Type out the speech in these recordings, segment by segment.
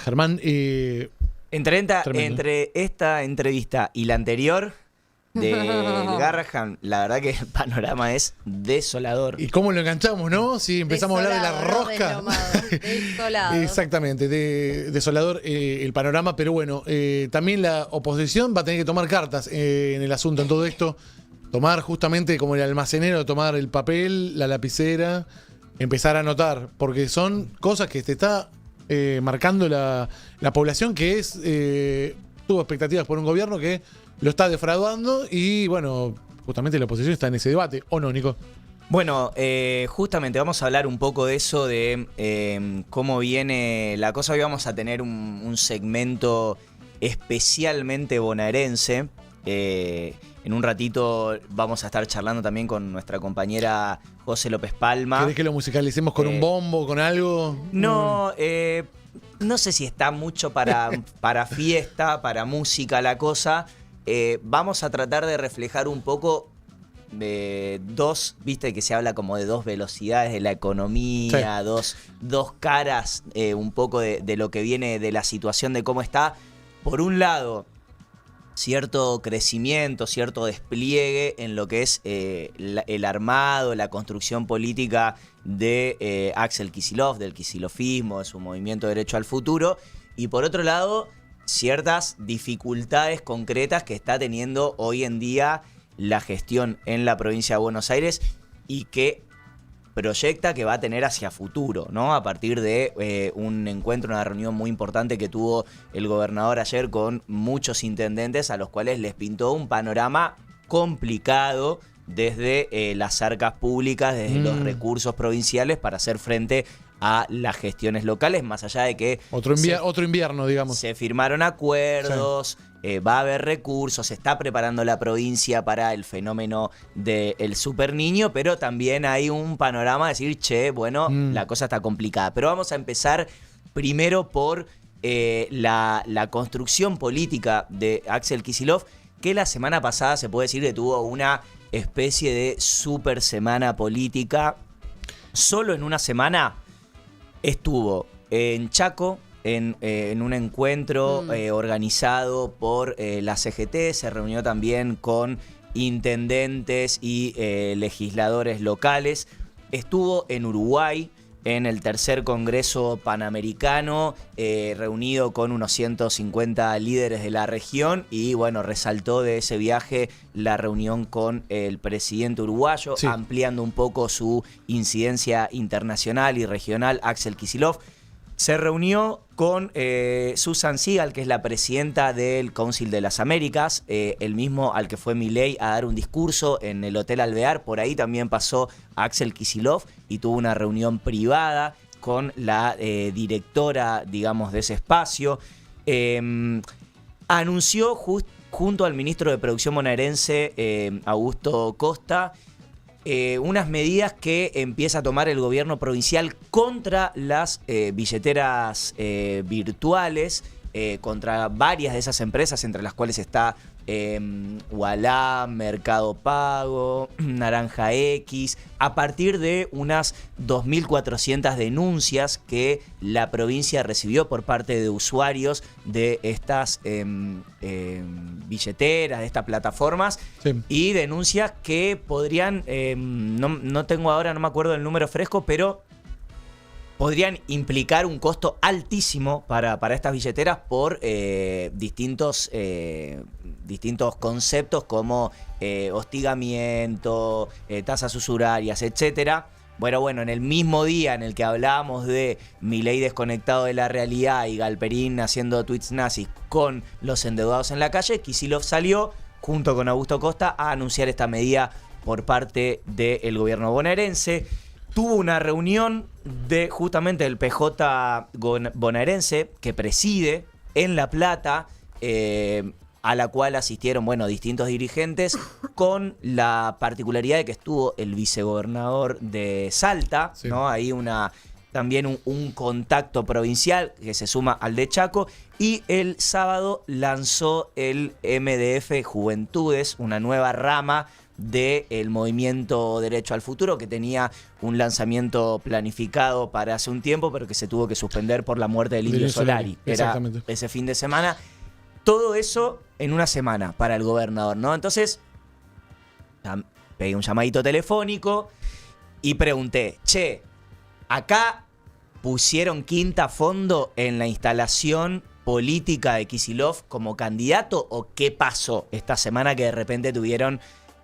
Germán, Entre esta entrevista y la anterior del Garrahan, la verdad que el panorama es desolador. ¿Y cómo lo enganchamos, no? Si empezamos a hablar de la rosca. Desolado. Exactamente, desolador el panorama, pero bueno, también la oposición va a tener que tomar cartas en el asunto, en todo esto. Tomar justamente como el almacenero, tomar el papel, la lapicera, empezar a anotar, porque son cosas que te está marcando la población que es tuvo expectativas por un gobierno que lo está defraudando y bueno, justamente la oposición está en ese debate, ¿o no, Nico? Bueno, justamente vamos a hablar un poco de eso, de cómo viene la cosa. Hoy vamos a tener un segmento especialmente bonaerense. En un ratito vamos a estar charlando también con nuestra compañera José López Palma. ¿Querés que lo musicalicemos con un bombo, con algo? No, no sé si está mucho para fiesta, para música la cosa. Vamos a tratar de reflejar un poco de viste que se habla como de dos velocidades de la economía, sí. dos caras un poco de lo que viene de la situación, de cómo está. Por un lado, cierto crecimiento, cierto despliegue en lo que es el armado, la construcción política de Axel Kicillof, del kicilofismo, de su movimiento Derecho al Futuro. Y por otro lado, ciertas dificultades concretas que está teniendo hoy en día la gestión en la provincia de Buenos Aires y que proyecta que va a tener hacia futuro, ¿no? A partir de un encuentro, una reunión muy importante que tuvo el gobernador ayer con muchos intendentes a los cuales les pintó un panorama complicado desde las arcas públicas, desde los recursos provinciales para hacer frente a las gestiones locales, más allá de que otro invierno, digamos. Se firmaron acuerdos, sí. Va a haber recursos, se está preparando la provincia para el fenómeno del super niño, pero también hay un panorama de decir, che, bueno, la cosa está complicada. Pero vamos a empezar primero por la construcción política de Axel Kicillof, que la semana pasada se puede decir que tuvo una especie de super semana política. Solo en una semana estuvo en Chaco, en un encuentro organizado por la CGT, se reunió también con intendentes y legisladores locales, estuvo en Uruguay, en el tercer Congreso Panamericano, reunido con unos 150 líderes de la región y bueno, resaltó de ese viaje la reunión con el presidente uruguayo, sí, ampliando un poco su incidencia internacional y regional, Axel Kicillof. Se reunió con Susan Sigal, que es la presidenta del Council de las Américas, el mismo al que fue Milei a dar un discurso en el Hotel Alvear. Por ahí también pasó Axel Kicillof y tuvo una reunión privada con la directora, digamos, de ese espacio. Anunció junto al ministro de Producción bonaerense, Augusto Costa, unas medidas que empieza a tomar el gobierno provincial contra las billeteras virtuales, contra varias de esas empresas, entre las cuales está Ualá, Mercado Pago, Naranja X, a partir de unas 2.400 denuncias que la provincia recibió por parte de usuarios de estas billeteras, de estas plataformas, sí, y denuncias que podrían, no tengo ahora, no me acuerdo del número fresco, pero podrían implicar un costo altísimo para estas billeteras por distintos conceptos como hostigamiento, tasas usurarias, etcétera. Bueno, en el mismo día en el que hablábamos de Milei desconectado de la realidad y Galperín haciendo tweets nazis con los endeudados en la calle, Kicillof salió junto con Augusto Costa a anunciar esta medida por parte del gobierno bonaerense. Tuvo una reunión de justamente el PJ bonaerense que preside en La Plata, a la cual asistieron, bueno, distintos dirigentes, con la particularidad de que estuvo el vicegobernador de Salta, sí, ¿no? Ahí también un contacto provincial que se suma al de Chaco, y el sábado lanzó el MDF Juventudes, una nueva rama del movimiento Derecho al Futuro, que tenía un lanzamiento planificado para hace un tiempo, pero que se tuvo que suspender por la muerte del Indio Solari. Era ese fin de semana. Todo eso en una semana para el gobernador, ¿no? Entonces, pegué un llamadito telefónico y pregunté, che, acá pusieron quinta a fondo en la instalación política de Kicillof como candidato, o qué pasó esta semana que de repente tuvieron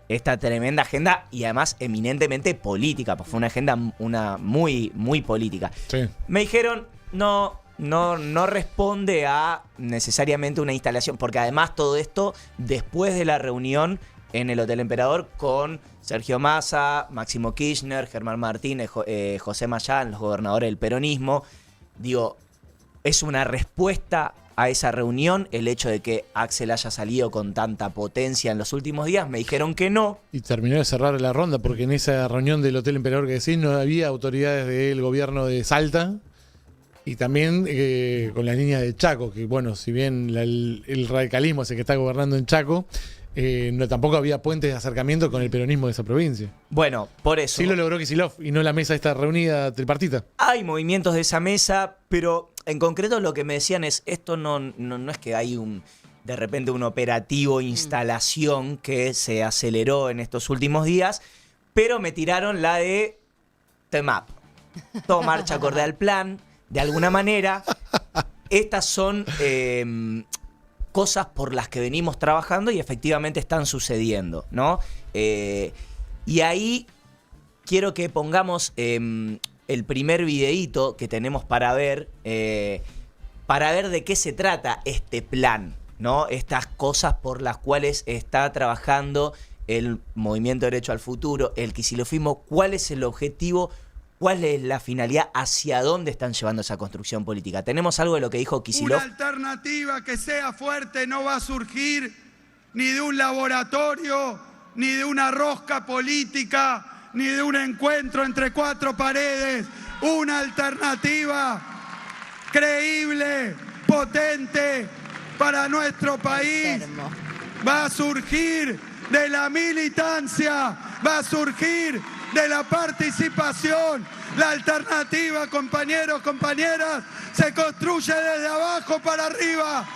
esta tremenda agenda y además eminentemente política, pues fue una agenda muy, muy política. Sí. Me dijeron, no responde a necesariamente una instalación, porque además todo esto después de la reunión en el Hotel Emperador con Sergio Massa, Máximo Kirchner, Germán Martínez, José Mayán, los gobernadores del peronismo. Digo, es una respuesta a esa reunión el hecho de que Axel haya salido con tanta potencia en los últimos días. Me dijeron que no. Y terminó de cerrar la ronda porque en esa reunión del Hotel Emperador que decís no había autoridades del gobierno de Salta. Y también con la línea de Chaco, que bueno, si bien el radicalismo es el que está gobernando en Chaco, tampoco había puentes de acercamiento con el peronismo de esa provincia. Bueno, por eso. Sí lo logró Kicillof y no la mesa esta reunida tripartita. Hay movimientos de esa mesa, pero en concreto lo que me decían es, esto no es que hay de repente un operativo instalación que se aceleró en estos últimos días, pero me tiraron la de TEMAP. Todo marcha acorde al plan. De alguna manera, estas son cosas por las que venimos trabajando y efectivamente están sucediendo, ¿no? Y ahí quiero que pongamos el primer videíto que tenemos para ver de qué se trata este plan, ¿no? Estas cosas por las cuales está trabajando el Movimiento Derecho al Futuro, el kicilofismo, cuál es el objetivo, cuál es la finalidad, hacia dónde están llevando esa construcción política. Tenemos algo de lo que dijo Kicillof. Una alternativa que sea fuerte no va a surgir ni de un laboratorio, ni de una rosca política, ni de un encuentro entre cuatro paredes. Una alternativa creíble, potente para nuestro país. Va a surgir de la militancia, va a surgir de la participación. La alternativa, compañeros, compañeras, se construye desde abajo para arriba.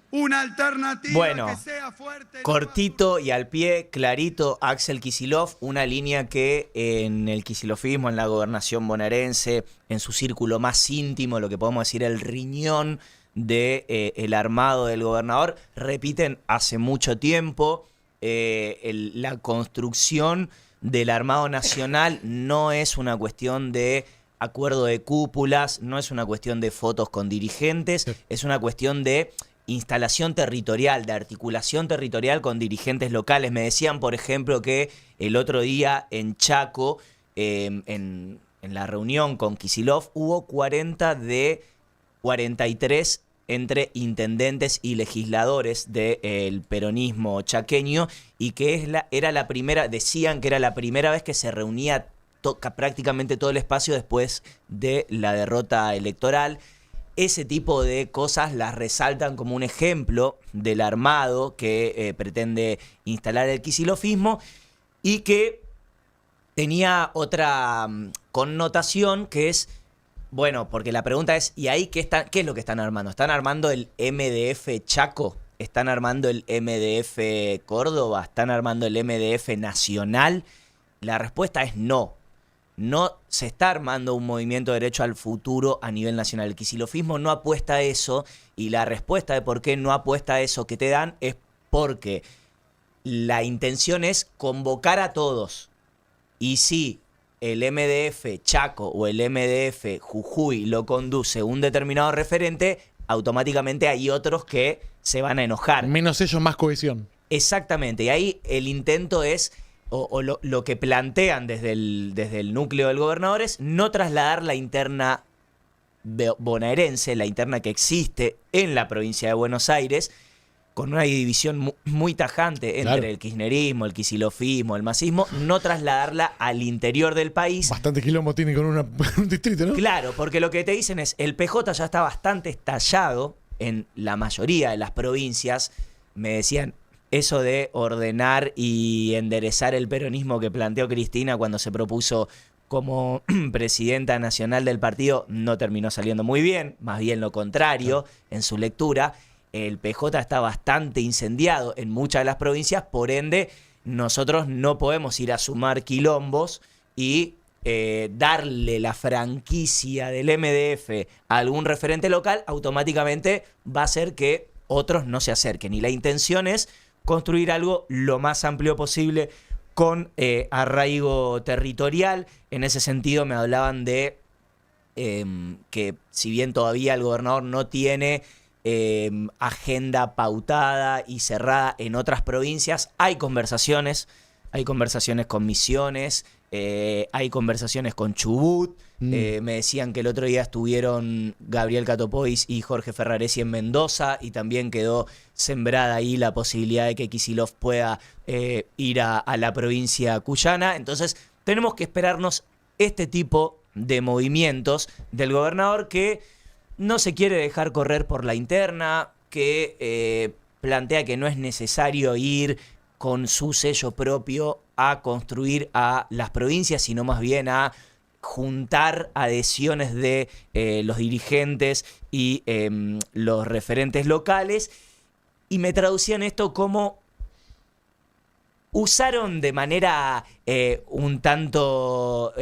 Una alternativa que sea fuerte. Cortito y al pie, clarito, Axel Kicillof, una línea que en el kicilofismo, en la gobernación bonaerense, en su círculo más íntimo, lo que podemos decir el riñón del armado del gobernador, repiten hace mucho tiempo. La construcción del armado nacional no es una cuestión de acuerdo de cúpulas, no es una cuestión de fotos con dirigentes, es una cuestión de instalación territorial, de articulación territorial con dirigentes locales. Me decían, por ejemplo, que el otro día en Chaco, en la reunión con Kicillof, hubo 40 de 43 entre intendentes y legisladores del peronismo chaqueño, y que era la primera, decían que era la primera vez que se reunía prácticamente todo el espacio después de la derrota electoral. Ese tipo de cosas las resaltan como un ejemplo del armado que pretende instalar el kicilofismo, y que tenía otra connotación, que es, bueno, porque la pregunta es, ¿y ahí qué es lo que están armando? ¿Están armando el MDF Chaco? ¿Están armando el MDF Córdoba? ¿Están armando el MDF Nacional? La respuesta es no. No se está armando un movimiento de derecho al futuro a nivel nacional. El kicilofismo no apuesta a eso, y la respuesta de por qué no apuesta a eso que te dan es porque la intención es convocar a todos. Y si el MDF Chaco o el MDF Jujuy lo conduce un determinado referente, automáticamente hay otros que se van a enojar. Menos ellos, más cohesión. Exactamente. Y ahí el intento es, lo que plantean desde el núcleo del gobernador es no trasladar la interna bonaerense, la interna que existe en la provincia de Buenos Aires, con una división muy tajante entre el kirchnerismo, el kicilofismo, el masismo, no trasladarla al interior del país. Bastante quilombo tiene con un distrito, ¿no? Claro, porque lo que te dicen es, el PJ ya está bastante estallado en la mayoría de las provincias. Me decían, eso de ordenar y enderezar el peronismo que planteó Cristina cuando se propuso como presidenta nacional del partido no terminó saliendo muy bien, más bien lo contrario, en su lectura. El PJ está bastante incendiado en muchas de las provincias, por ende nosotros no podemos ir a sumar quilombos y darle la franquicia del MDF a algún referente local, automáticamente va a hacer que otros no se acerquen. Y la intención es construir algo lo más amplio posible con arraigo territorial. En ese sentido me hablaban de que si bien todavía el gobernador no tiene agenda pautada y cerrada en otras provincias, hay conversaciones con Misiones, hay conversaciones con Chubut. Me decían que el otro día estuvieron Gabriel Catopois y Jorge Ferraresi en Mendoza y también quedó sembrada ahí la posibilidad de que Kicillof pueda ir a la provincia cuyana. Entonces tenemos que esperarnos este tipo de movimientos del gobernador, que no se quiere dejar correr por la interna, que plantea que no es necesario ir con su sello propio a construir a las provincias, sino más bien a juntar adhesiones de los dirigentes y los referentes locales. Y me traducían esto como usaron de manera un tanto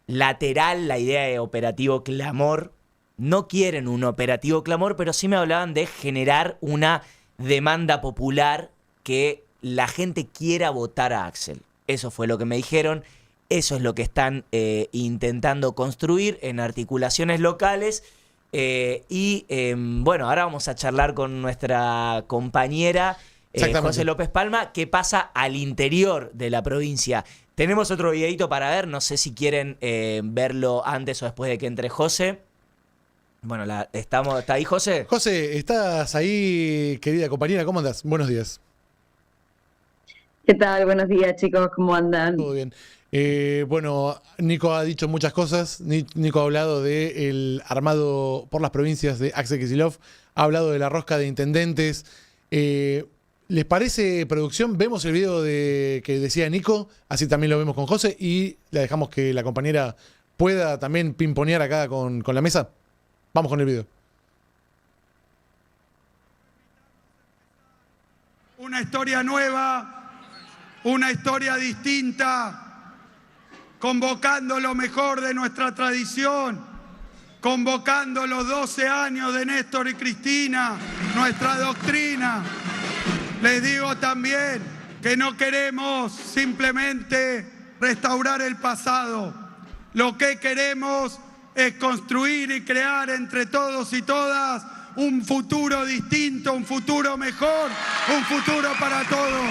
lateral la idea de operativo clamor. No quieren un operativo clamor, pero sí me hablaban de generar una demanda popular, que la gente quiera votar a Axel. Eso fue lo que me dijeron, eso es lo que están intentando construir en articulaciones locales. Bueno, ahora vamos a charlar con nuestra compañera José López Palma, qué pasa al interior de la provincia. Tenemos otro videito para ver, no sé si quieren verlo antes o después de que entre José. Bueno, ¿está ahí José? José, ¿estás ahí, querida compañera? ¿Cómo andás? Buenos días. ¿Qué tal? Buenos días, chicos, ¿cómo andan? Todo bien. Bueno, Nico ha dicho muchas cosas. Nico ha hablado del armado por las provincias de Axel Kicillof, ha hablado de la rosca de intendentes. ¿Les parece, producción? Vemos el video que decía Nico, así también lo vemos con José, y la dejamos que la compañera pueda también pimponear acá con la mesa. Vamos con el video. Una historia nueva, una historia distinta, convocando lo mejor de nuestra tradición, convocando los 12 años de Néstor y Cristina, nuestra doctrina. Les digo también que no queremos simplemente restaurar el pasado. Lo que queremos es construir y crear entre todos y todas un futuro distinto, un futuro mejor, un futuro para todos.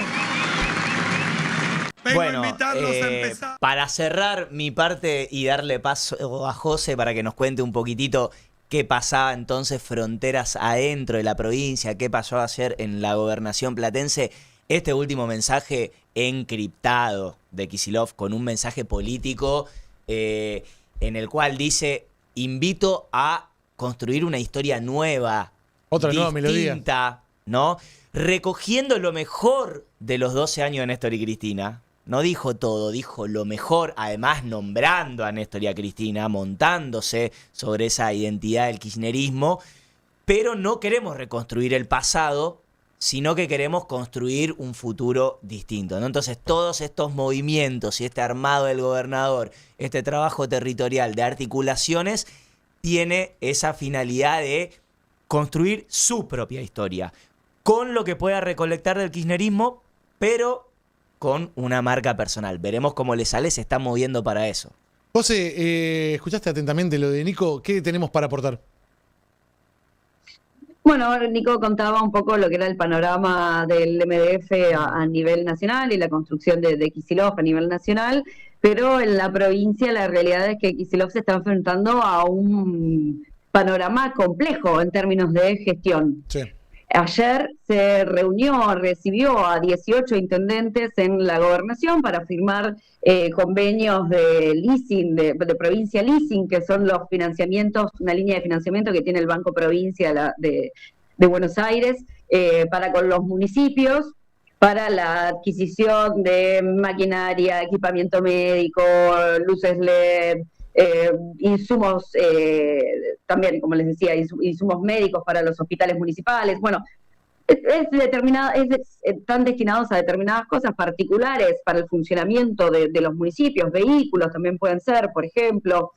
Vengo a invitarlos a empezar. Para cerrar mi parte y darle paso a José para que nos cuente un poquitito qué pasaba entonces fronteras adentro de la provincia, qué pasó ayer en la gobernación platense, este último mensaje encriptado de Kicillof con un mensaje político en el cual dice: invito a construir una historia nueva, otra distinta, nueva melodía, ¿no? Recogiendo lo mejor de los 12 años de Néstor y Cristina. No dijo todo, dijo lo mejor, además nombrando a Néstor y a Cristina, montándose sobre esa identidad del kirchnerismo, pero no queremos reconstruir el pasado, sino que queremos construir un futuro distinto, ¿no? Entonces todos estos movimientos y este armado del gobernador, este trabajo territorial de articulaciones, tiene esa finalidad de construir su propia historia, con lo que pueda recolectar del kirchnerismo, pero con una marca personal. Veremos cómo le sale, se está moviendo para eso. José, escuchaste atentamente lo de Nico, ¿qué tenemos para aportar? Bueno, Nico contaba un poco lo que era el panorama del MDF a nivel nacional y la construcción de Kicillof a nivel nacional, pero en la provincia la realidad es que Kicillof se está enfrentando a un panorama complejo en términos de gestión. Sí. Ayer se recibió a 18 intendentes en la gobernación para firmar convenios de leasing, de provincia leasing, que son los financiamientos, una línea de financiamiento que tiene el Banco Provincia de de Buenos Aires para con los municipios, para la adquisición de maquinaria, equipamiento médico, luces LED, insumos, también, como les decía, insumos médicos para los hospitales municipales. Bueno, están destinados a determinadas cosas particulares para el funcionamiento de los municipios, vehículos también pueden ser, por ejemplo.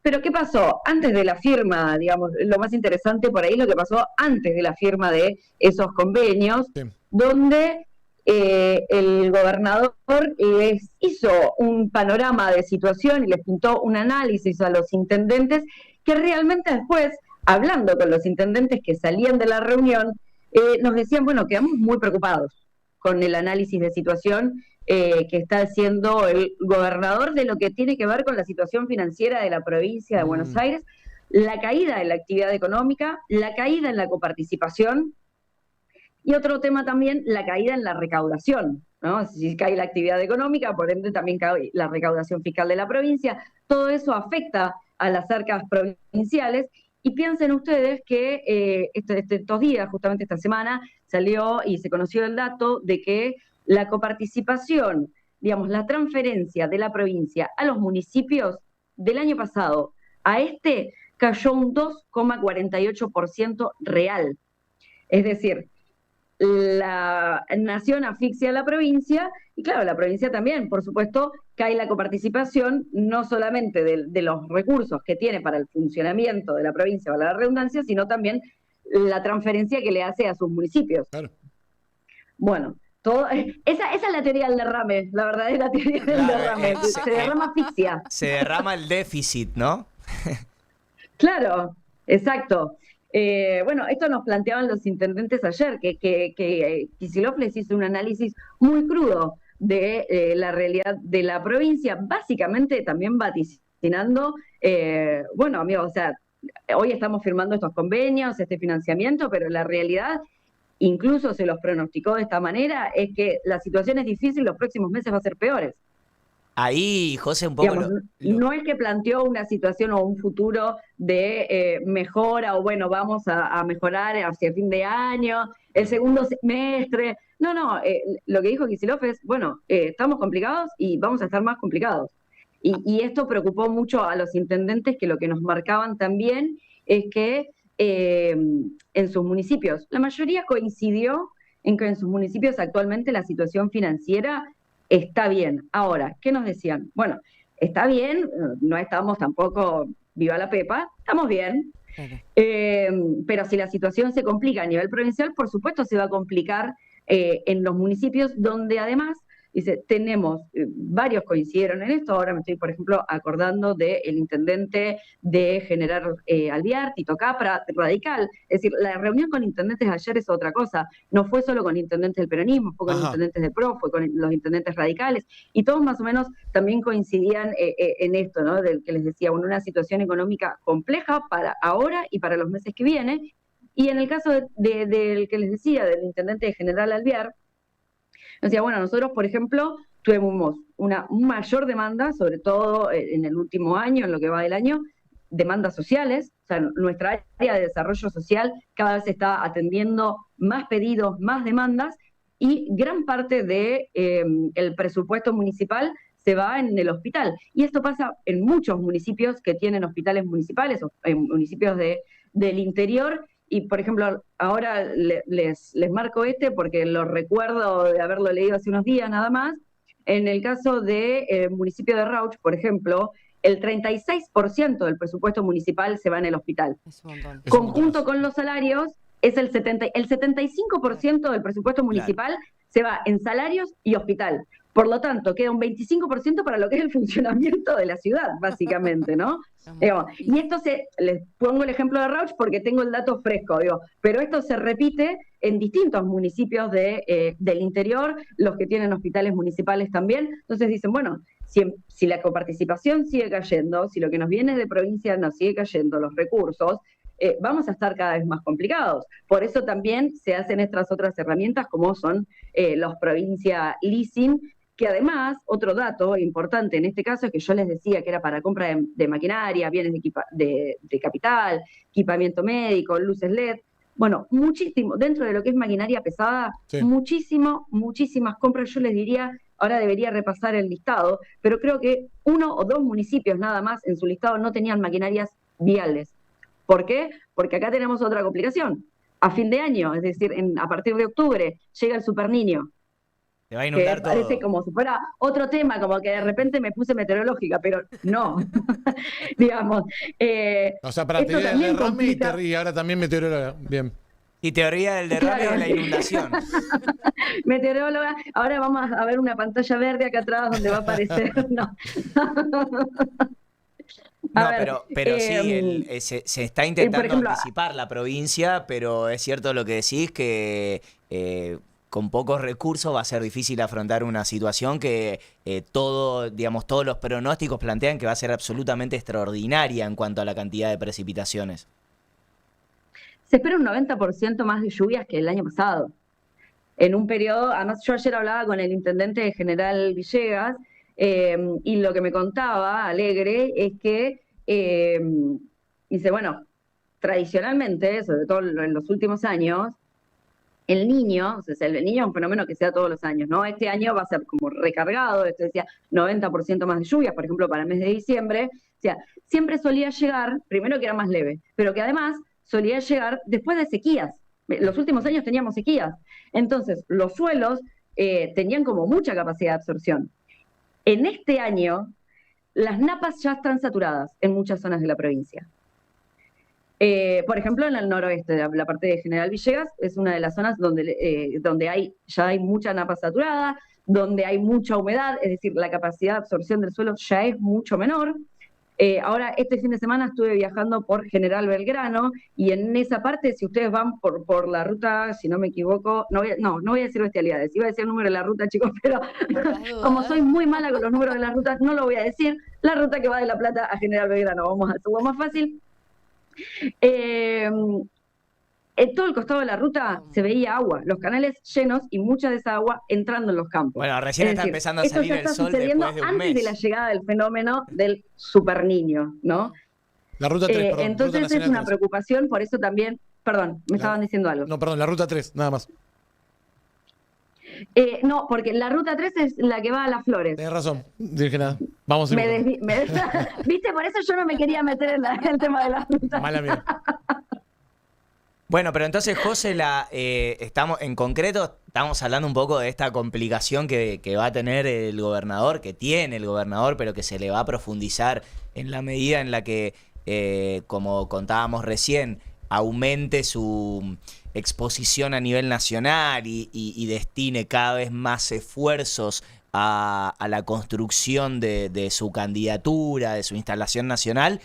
Pero ¿qué pasó? Antes de la firma, digamos, lo más interesante por ahí es lo que pasó antes de la firma de esos convenios, sí, donde el gobernador les hizo un panorama de situación y les pintó un análisis a los intendentes que realmente después, hablando con los intendentes que salían de la reunión, nos decían, bueno, quedamos muy preocupados con el análisis de situación que está haciendo el gobernador de lo que tiene que ver con la situación financiera de la provincia de Buenos Aires, la caída en la actividad económica, la caída en la coparticipación y otro tema también, la caída en la recaudación, ¿no? Si cae la actividad económica, por ende también cae la recaudación fiscal de la provincia. Todo eso afecta a las arcas provinciales. Y piensen ustedes que estos días, justamente esta semana, salió y se conoció el dato de que la coparticipación, digamos, la transferencia de la provincia a los municipios del año pasado a cayó un 2,48% real. Es decir, la nación asfixia a la provincia y claro, la provincia también, por supuesto, cae la coparticipación no solamente de los recursos que tiene para el funcionamiento de la provincia, para la redundancia, sino también la transferencia que le hace a sus municipios. Claro. Bueno, esa es la teoría del derrame, la verdadera teoría del derrame. Se derrama asfixia. Se derrama el déficit, ¿no? Claro, exacto. Bueno, esto nos planteaban los intendentes ayer, que Kicillof les hizo un análisis muy crudo de la realidad de la provincia, básicamente también vaticinando, bueno, amigos, o sea, hoy estamos firmando estos convenios, este financiamiento, pero la realidad, incluso se los pronosticó de esta manera, es que la situación es difícil, los próximos meses va a ser peores. Ahí, José, un poco... Digamos, no es que planteó una situación o un futuro de mejora o bueno, vamos a mejorar hacia el fin de año, el segundo semestre. No, lo que dijo Kicillof es, bueno, estamos complicados y vamos a estar más complicados. Y esto preocupó mucho a los intendentes, que lo que nos marcaban también es que en sus municipios, la mayoría coincidió en que en sus municipios actualmente la situación financiera está bien. Ahora, ¿qué nos decían? Bueno, está bien, no estamos tampoco viva la pepa, estamos bien, pero si la situación se complica a nivel provincial, por supuesto se va a complicar en los municipios donde además, dice, tenemos, varios coincidieron en esto, ahora me estoy, por ejemplo, acordando del intendente de General Alvear, Tito Capra, radical, es decir, la reunión con intendentes ayer es otra cosa, no fue solo con intendentes del peronismo, fue con intendentes de PRO, fue con los intendentes radicales, y todos más o menos también coincidían en esto, ¿no? Del que les decía, una situación económica compleja para ahora y para los meses que vienen, y en el caso del que les decía, del intendente de General Alvear, decía, bueno, nosotros, por ejemplo, tuvimos una mayor demanda, sobre todo en el último año, en lo que va del año, demandas sociales, o sea, nuestra área de desarrollo social cada vez está atendiendo más pedidos, más demandas, y gran parte del presupuesto municipal se va en el hospital. Y esto pasa en muchos municipios que tienen hospitales municipales, o en municipios del interior. Y, por ejemplo, ahora les marco porque lo recuerdo de haberlo leído hace unos días nada más. En el caso del municipio de Rauch, por ejemplo, el 36% del presupuesto municipal se va en el hospital. Es un montón. Conjunto con los salarios, es el 75% del presupuesto municipal se va en salarios y hospital. Por lo tanto, queda un 25% para lo que es el funcionamiento de la ciudad, básicamente, ¿no? Y esto les pongo el ejemplo de Rauch porque tengo el dato fresco, pero esto se repite en distintos municipios del interior, los que tienen hospitales municipales también. Entonces dicen, bueno, si la coparticipación sigue cayendo, si lo que nos viene de provincia nos sigue cayendo, los recursos, vamos a estar cada vez más complicados. Por eso también se hacen estas otras herramientas como son los provincia leasing, que además, otro dato importante en este caso es que yo les decía que era para compra de maquinaria, bienes de capital, equipamiento médico, luces LED. Bueno, muchísimo, dentro de lo que es maquinaria pesada, Sí. muchísimas compras. Yo les diría, ahora debería repasar el listado, pero creo que 1 o 2 municipios nada más en su listado no tenían maquinarias viales. ¿Por qué? Porque acá tenemos otra complicación. A fin de año, es decir, a partir de octubre, llega el Super Niño. Te va a Que inundar parece todo. como si fuera otro tema, como que de repente me puse meteorológica, pero no, digamos. O sea, para Esto tener el también derrame complica. y ahora también meteoróloga. Bien. Y teoría del derrame Claro. de la inundación. Meteoróloga, ahora vamos a ver una pantalla verde acá atrás donde va a aparecer. No. No, A ver, pero sí, se está por intentando ejemplo, anticipar la provincia, pero es cierto lo que decís que con pocos recursos va a ser difícil afrontar una situación que todos los pronósticos plantean que va a ser absolutamente extraordinaria en cuanto a la cantidad de precipitaciones. se espera un 90% más de lluvias que el año pasado. En un periodo, además yo ayer hablaba con el intendente general Villegas, y lo que me contaba, Alegre, es que, dice, bueno, tradicionalmente, sobre todo en los últimos años, el niño, o sea, el niño es un fenómeno que se da todos los años, ¿no? Este año va a ser como recargado, esto decía 90% más de lluvias, por ejemplo, para el mes de diciembre. O sea, siempre solía llegar, primero que era más leve, pero que además solía llegar después de sequías. Los últimos años teníamos sequías. Entonces, los suelos tenían como mucha capacidad de absorción. En este año, las napas ya están saturadas en muchas zonas de la provincia. Por ejemplo, en el noroeste, la parte de General Villegas, es una de las zonas donde ya hay mucha napa saturada, donde hay mucha humedad, es decir, la capacidad de absorción del suelo ya es mucho menor. Ahora, este fin de semana estuve viajando por General Belgrano, y en esa parte, si ustedes van por la ruta, si no me equivoco, no voy a decir bestialidades, iba a decir el número de la ruta, chicos, pero como soy muy mala con los números de las rutas, no lo voy a decir. La ruta que va de La Plata a General Belgrano, vamos a hacerlo más fácil. En todo el costado de la ruta se veía agua, los canales llenos y mucha de esa agua entrando en los campos. Bueno, recién Es está decir, empezando a esto salir ya el está sol sucediendo después de un antes de la mes. llegada del fenómeno del Super Niño, ¿no? La ruta 3, perdón. Ruta Entonces es Nacional una 3. preocupación, por eso también, perdón, me estaban diciendo algo. No, perdón, la ruta 3, nada más. No, porque la ruta 3 es la que va a Las Flores. Tenés razón, dije nada. Vamos a ir. ¿Viste? Por eso yo no me quería meter en el tema de la ruta. Mala mía. Bueno, pero entonces, José, estamos hablando un poco de esta complicación que va a tener el gobernador, que tiene el gobernador, pero que se le va a profundizar en la medida en la que, como contábamos recién, aumente su exposición a nivel nacional y destine cada vez más esfuerzos a la construcción de su candidatura, de su instalación nacional,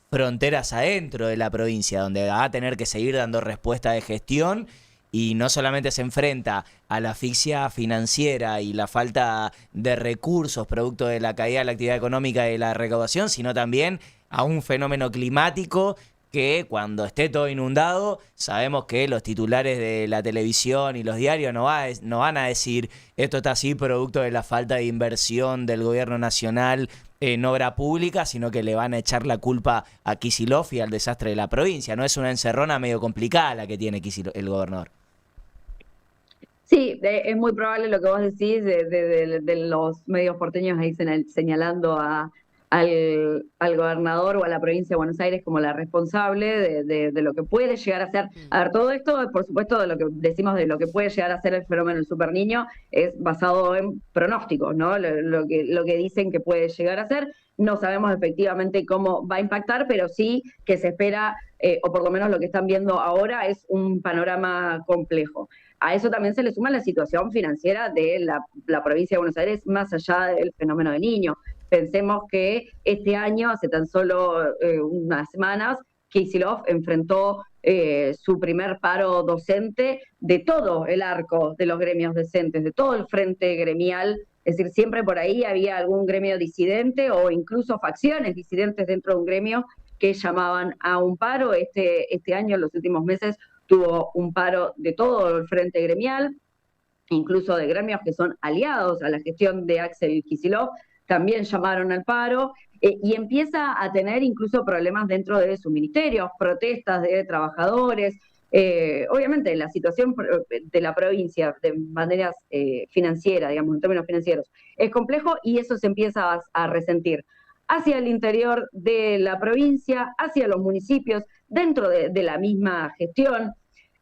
fronteras adentro de la provincia, donde va a tener que seguir dando respuesta de gestión, y no solamente se enfrenta a la asfixia financiera y la falta de recursos producto de la caída de la actividad económica y la recaudación, sino también a un fenómeno climático que, cuando esté todo inundado, sabemos que los titulares de la televisión y los diarios no van a decir esto está así producto de la falta de inversión del gobierno nacional en obra pública, sino que le van a echar la culpa a Kicillof y al desastre de la provincia. No es una encerrona medio complicada la que tiene el gobernador. Sí, es muy probable lo que vos decís de los medios porteños ahí señalando al gobernador o a la provincia de Buenos Aires como la responsable de lo que puede llegar a ser. A ver, todo esto, por supuesto, de lo que decimos de lo que puede llegar a ser el fenómeno del Super Niño, es basado en pronósticos, ¿no? Lo que dicen que puede llegar a ser. No sabemos efectivamente cómo va a impactar, pero sí que se espera, o por lo menos lo que están viendo ahora, es un panorama complejo. A eso también se le suma la situación financiera de la provincia de Buenos Aires, más allá del fenómeno del Niño. Pensemos que este año, hace tan solo unas semanas, Kicillof enfrentó su primer paro docente de todo el arco de los gremios docentes, de todo el frente gremial. Es decir, siempre por ahí había algún gremio disidente o incluso facciones disidentes dentro de un gremio que llamaban a un paro. Este año, en los últimos meses, tuvo un paro de todo el frente gremial. incluso de gremios que son aliados a la gestión de Axel Kicillof, también llamaron al paro, y empieza a tener incluso problemas dentro de su ministerio, protestas de trabajadores. Obviamente la situación de la provincia de maneras financieras, digamos, en términos financieros, es complejo y eso se empieza a resentir hacia el interior de la provincia, hacia los municipios, dentro de la misma gestión.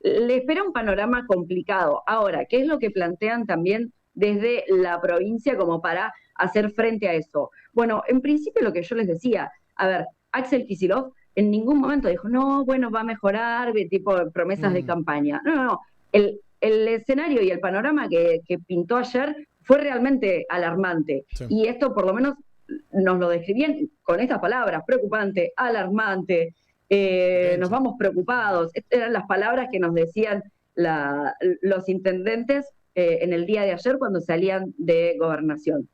Le espera un panorama complicado. Ahora, ¿qué es lo que plantean también desde la provincia como para hacer frente a eso? Bueno, en principio lo que yo les decía, a ver, Axel Kicillof en ningún momento dijo, no, bueno, va a mejorar, tipo promesas de campaña. No. El escenario y el panorama que pintó ayer fue realmente alarmante. Sí. Y esto por lo menos nos lo describían con estas palabras, preocupante, alarmante, nos vamos preocupados. Estas eran las palabras que nos decían los intendentes en el día de ayer cuando salían de gobernación.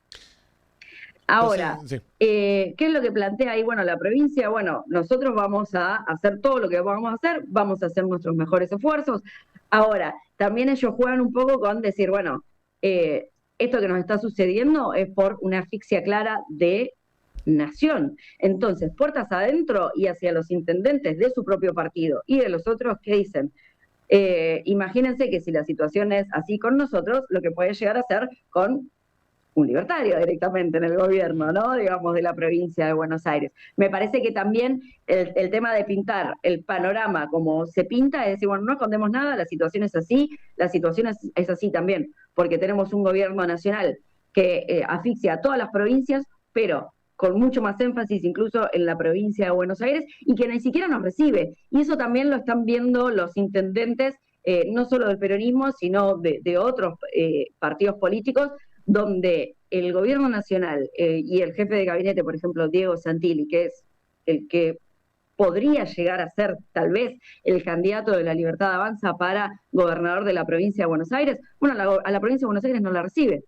Ahora, sí. ¿Qué es lo que plantea ahí? Bueno, la provincia, bueno, nosotros vamos a hacer todo lo que vamos a hacer nuestros mejores esfuerzos. Ahora, también ellos juegan un poco con decir, bueno, esto que nos está sucediendo es por una asfixia clara de nación. Entonces, puertas adentro y hacia los intendentes de su propio partido y de los otros, ¿qué dicen? Imagínense que si la situación es así con nosotros, lo que puede llegar a ser con un libertario directamente en el gobierno, ¿no? Digamos, de la provincia de Buenos Aires. Me parece que también el tema de pintar el panorama como se pinta, es decir, bueno, no escondemos nada, la situación es así, la situación es así también, porque tenemos un gobierno nacional que asfixia a todas las provincias, pero con mucho más énfasis incluso en la provincia de Buenos Aires, y que ni siquiera nos recibe. Y eso también lo están viendo los intendentes, no solo del peronismo, sino de otros partidos políticos, donde el gobierno nacional y el jefe de gabinete, por ejemplo, Diego Santilli, que es el que podría llegar a ser tal vez el candidato de la Libertad Avanza para gobernador de la provincia de Buenos Aires, bueno, a la provincia de Buenos Aires no la recibe.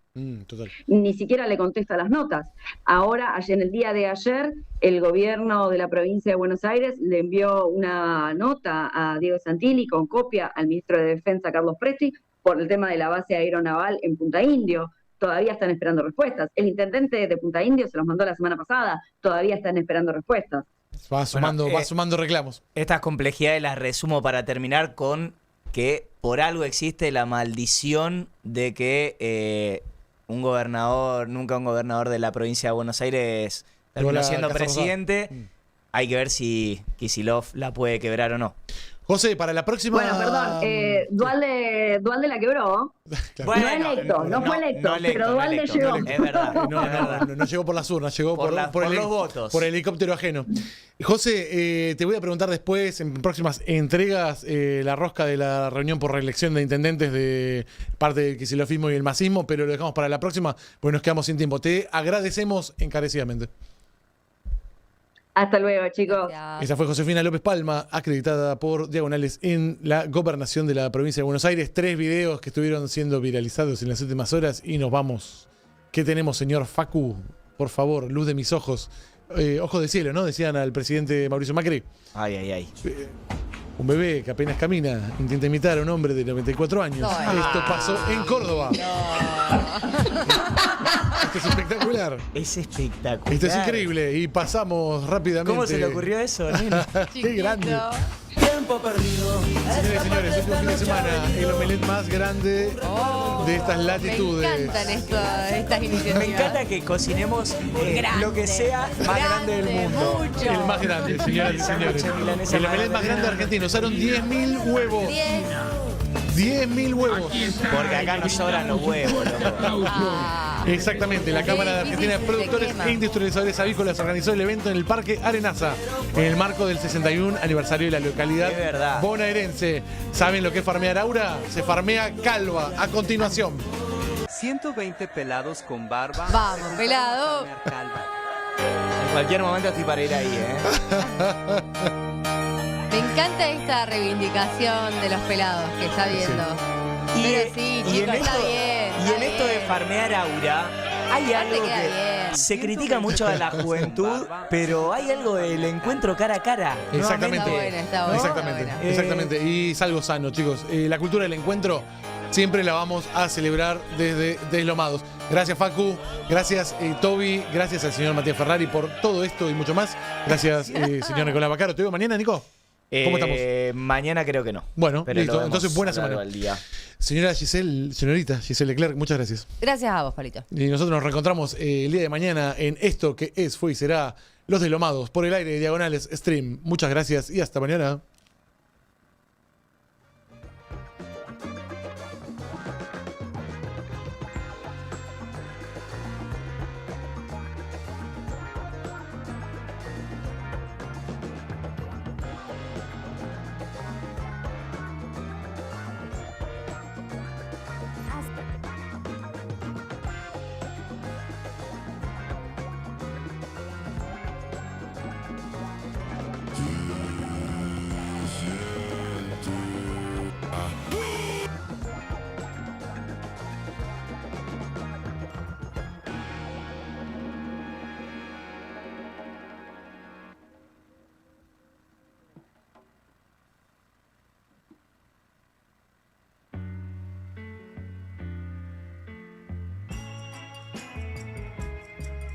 Total. Ni siquiera le contesta las notas. Ahora, en el día de ayer, el gobierno de la provincia de Buenos Aires le envió una nota a Diego Santilli con copia al ministro de Defensa, Carlos Presti, por el tema de la base aeronaval en Punta Indio. Todavía están esperando respuestas. El intendente de Punta Indio se los mandó la semana pasada, todavía están esperando respuestas. Va sumando reclamos. Estas complejidades las resumo para terminar con que por algo existe la maldición de que nunca un gobernador de la provincia de Buenos Aires terminó siendo presidente. Hay que ver si Kicillof la puede quebrar o no. José, para la próxima... Bueno, perdón, Duhalde la quebró. Claro. Bueno, no fue electo, pero Duhalde llegó. Es verdad. No llegó por las urnas, llegó por los votos. Por el helicóptero ajeno. José, te voy a preguntar después, en próximas entregas, la rosca de la reunión por reelección de intendentes de parte del kicillofismo y el masismo, pero lo dejamos para la próxima, porque nos quedamos sin tiempo. Te agradecemos encarecidamente. Hasta luego, chicos. Esa fue Josefina López Palma, acreditada por Diagonales en la gobernación de la provincia de Buenos Aires. 3 videos que estuvieron siendo viralizados en las últimas horas y nos vamos. ¿Qué tenemos, señor Facu? Por favor, luz de mis ojos. Ojos de cielo, ¿no? Decían al presidente Mauricio Macri. Ay. Un bebé que apenas camina intenta imitar a un hombre de 94 años. No. Esto pasó en Córdoba. Esto es espectacular. Es espectacular. Esto es increíble. Y pasamos rápidamente. ¿Cómo se le ocurrió eso, nena? ¡Qué grande! Tiempo perdido. Señores, último fin de semana, el omelette más grande de estas latitudes. Me encantan estas iniciativas. Me encanta que cocinemos lo que sea más grande del mundo. Mucho. El más grande, señoras y señores. El omelette más grande de Argentina. Usaron 10.000 huevos. 10.000 huevos. Porque acá no sobran los huevos, loco. Exactamente, la Cámara de Argentina de Productores e Industrializadores Avícolas organizó el evento en el Parque Arenaza, en el marco del 61 aniversario de la localidad bonaerense. ¿Saben lo que es farmear aura? Se farmea calva. A continuación. 120 pelados con barba. Vamos, pelado. En cualquier momento estoy para ir ahí, Me encanta esta reivindicación de los pelados que está viendo. Pero sí, chicos, está bien. Y en esto de farmear aura, hay algo que se critica mucho a la juventud, pero hay algo del encuentro cara a cara. Exactamente. Está bueno. Exactamente. Y es algo sano, chicos. La cultura del encuentro siempre la vamos a celebrar desde Deslomados. Gracias, Facu. Gracias, Toby. Gracias al señor Matías Ferrari por todo esto y mucho más. Gracias, señor Nicolás Bacaro. ¿Te veo mañana, Nico? ¿Cómo estamos? Mañana creo que no. Bueno, pero listo. Entonces, buena semana. Señorita Giselle Leclerc, muchas gracias. Gracias a vos, Palito. Y nosotros nos reencontramos el día de mañana en esto que es, fue y será Los Deslomados por el aire de Diagonales Stream. Muchas gracias y hasta mañana.